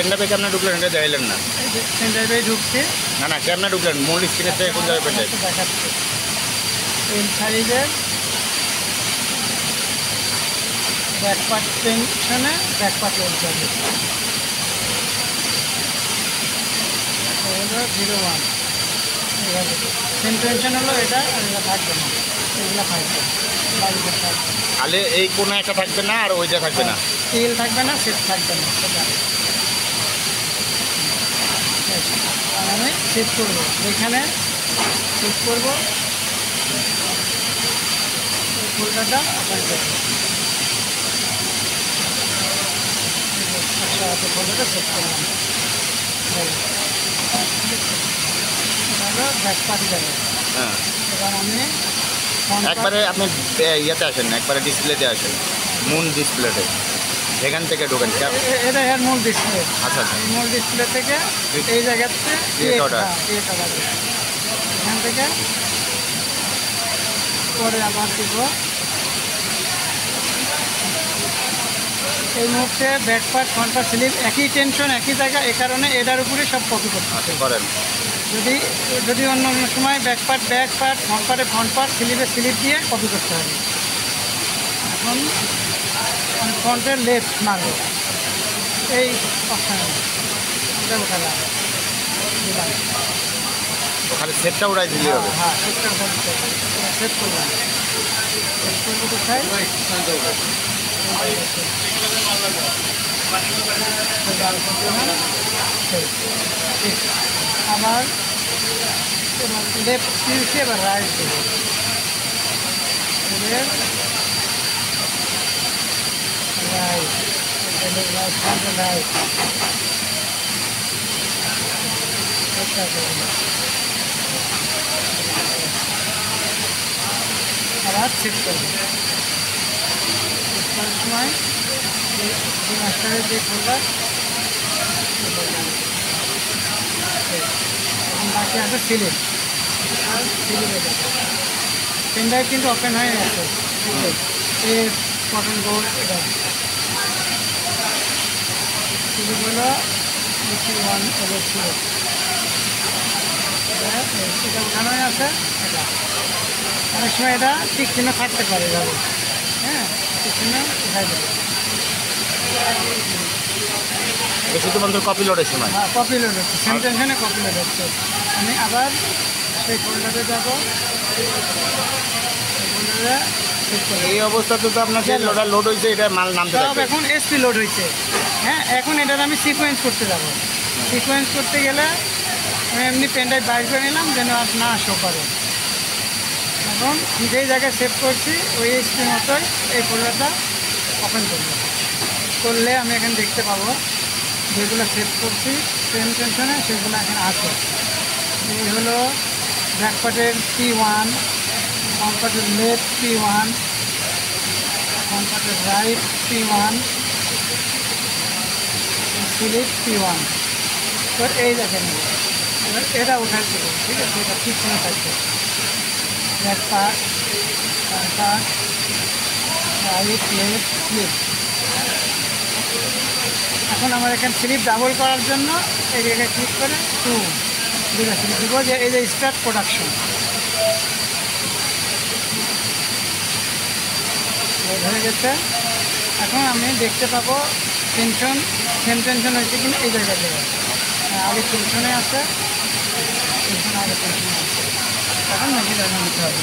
Pen ড্রাইভে কেমন ঢুকলেন এটা দেখাইলেন না। পেন ড্রাইভে ঢুকছে না না কেমন ঢুকলেন মূল স্ক্রিনের থেকে কোন জায়গায় পেন ড্রাইভ দেখাচ্ছে। এল সাইজের ব্যাক পার্ট টেনশনে ব্যাক পার্ট লোড যাবে। 01 এইভাবে সেম টেনশন হলো এটা, আর এটা থাকবে না, এগুলো থাকবে বাইরে থাকবে। তাহলে এই কোনো একটা থাকবে না আর ওইটা থাকবে না, তেল থাকবে না, সেট থাকবে না সেটা। আর আমি সেট করবো, এখানে সেট করবো ফোল্ডারটা ওপেন করবো। আচ্ছা ফোল্ডারটা সেট করলাম, ব্যাক পার্টি যাবে। হ্যাঁ এবার আমি একবারে আপনি ইয়েতে আসেন, একবারে ডিসপ্লেতে আসেন, মূল ডিসপ্লেতে এখান থেকে ঢোকেন। এটা এর মূল ডিসপ্লে। আচ্ছা আচ্ছা মূল ডিসপ্লে থেকে এই জায়গাতে এখান থেকে পরে আবার দিব। এই মুহূর্তে back part front part slip একই টেনশন একই জায়গা, এ কারণে এটার উপরে সব কপি করতে করেন। যদি যদি অন্য অন্য সময় ব্যাক পার্ট ফ্রন্ট পার্ট স্লিপে স্লিপ দিয়ে কপি করতে হবে। এখন ফ্রন্টের লেফট মারব, এই অপশানে এটা উঠালাম, দিলাম। ওখানে সেটটা উড়াই দিলে হবে। হ্যাঁ সেটটা সেট করলাম। সেট করবো কোথায়? আবার লেফট দিয়েছি, এবার রাইট দেবো। রাইট রাইট আবার সেট করবো। করার সময় যে মাস্টারের যে ফোল্ডার, এখন বাকি আছে সিলিপ। সিলিপে পেন ড্রাইভ কিন্তু ওপেন হয়ে গেছে, এই কটন গোল্ড। এটা সিলিপ হলো 81 ছিল, এটা উঠানোই আছে। এটা অনেক সময় এটা ঠিক চিহ্ন থাকতে পারে, যাবে হ্যাঁ ঠিক চিহ্ন উঠাই দেবে। শুধুমাত্র কপি লোডের সময়। হ্যাঁ কপি লোড হচ্ছে, সেম টেনশনে কপি লোড হচ্ছে। আমি আবার সেই ফোল্ডারে যাবো, ফোল্ডারে এই অবস্থাতে তো আপনার যে লোডার লোড হয়েছে এটা মাল নামতে সব থাকবে। এখন এসপি লোড হয়েছে। হ্যাঁ এখন এটার আমি সিকোয়েন্স করতে যাব। সিকোয়েন্স করতে গেলে আমি এমনি পেন ড্রাইভ বাইর করে নিলাম যেন আর না শো করে। এখন যেই জায়গায় সেভ করছি ওই এসপি মতোই এই ফোল্ডারটা ওপেন করলে আমি এখানে দেখতে পাবো যেগুলো সেভ করছি সেম টেনশনে সেগুলো এখানে আছে। এই হলো ব্যাক পার্টের P1, ফ্রন্ট পার্টের লেফট P1, ফ্রন্ট পার্টের রাইট P1, স্লিপ P1। তো এই দেখেন এবার এটা উঠাই দেবো, ঠিক আছে? এটা ঠিক করে থাকবে। Back part, front part, right left slip. এখন আমার এখানে স্লিপ ডাবল করার জন্য এই জায়গায় ক্লিক করে 2 দুটো স্লিপ দিব, যে এই যে স্টার্ট প্রোডাকশন হয়ে গেছে। এখন আমি দেখতে পাবো টেনশন সেম টেনশন হয়েছে কিনা এই জায়গায় দেবো। আগে টেনশনে আছে, টেনশন আগে টেনশনে আছে, এখন মেশিন নিতে হবে।